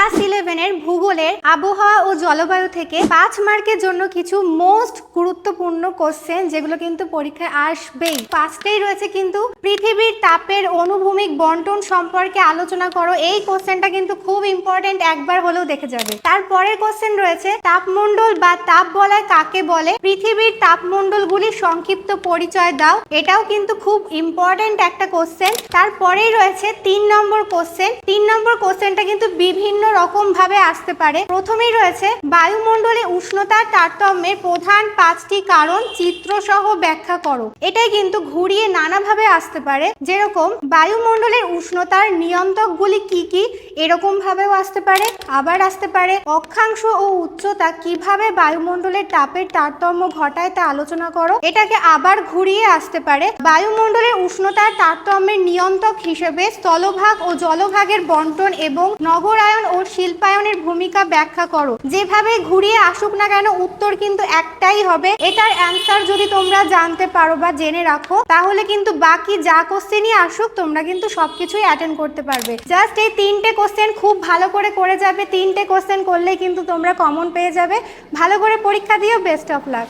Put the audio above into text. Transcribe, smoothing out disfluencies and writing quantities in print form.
Class 11 এর ভূগোলের আবহাওয়া ও জলবায়ু থেকে 5 মার্কের জন্য কিছু মোস্ট গুরুত্বপূর্ণ কোশ্চেন যেগুলো কিন্তু পরীক্ষায় আসবেই। ফার্স্টেই রয়েছে কিন্তু পৃথিবীর তাপের অনুভূমিক বন্টন সম্পর্কে আলোচনা করো। এই কোশ্চেনটা কিন্তু খুব ইম্পর্টেন্ট, একবার হলেও দেখে যাবে। তারপরের কোশ্চেন রয়েছে তাপমণ্ডল বা তাপ বলয় কাকে বলে, পৃথিবীর তাপমণ্ডলগুলির সংক্ষিপ্ত পরিচয় দাও। এটাও কিন্তু খুব ইম্পর্টেন্ট একটা কোশ্চেন। তারপরেই রয়েছে 3 নম্বর কোশ্চেন। 3 নম্বর কোশ্চেনটা কিন্তু বিভিন্ন রকম ভাবে আসতে পারে। প্রথমেই রয়েছে বায়ুমণ্ডলে উষ্ণতার তারতম্যের প্রধান 5টি কারণ চিত্রসহ ব্যাখ্যা করো। এটাই কিন্তু ঘুরিয়ে নানাভাবে আসতে পারে, যেরকম বায়ুমণ্ডলের উষ্ণতার নিয়ন্ত্রকগুলি কি কি, এরকম ভাবেও আসতে পারে। আবার আসতে পারে অক্ষাংশ ও উচ্চতা কিভাবে বায়ুমণ্ডলের তাপের তারতম্য ঘটায় তা আলোচনা করো। এটাকে আবার ঘুরিয়ে আসতে পারে বায়ুমণ্ডলের উষ্ণতার তারতম্যের নিয়ন্ত্রক হিসেবে স্থলভাগ ও জলভাগের বন্টন এবং নগরায়ন ও শিল্পায়নের ভূমিকা ব্যাখ্যা করো। যেভাবে ঘুরিয়ে আসুক না কেন উত্তর কিন্তু একটাই হবে। এটার অ্যান্সার যদি তোমরা জানতে পারো বা জেনে রাখো, তাহলে কিন্তু বাকি যা কোশ্চেনই আসুক তোমরা কিন্তু সবকিছুই অ্যাটেন্ড করতে পারবে। জাস্ট এই 3টে কোশ্চেন খুব ভালো করে যাবে। 3টে কোশ্চেন করলেই কিন্তু তোমরা কমন পেয়ে যাবে। ভালো করে পরীক্ষা দিও। Best of luck.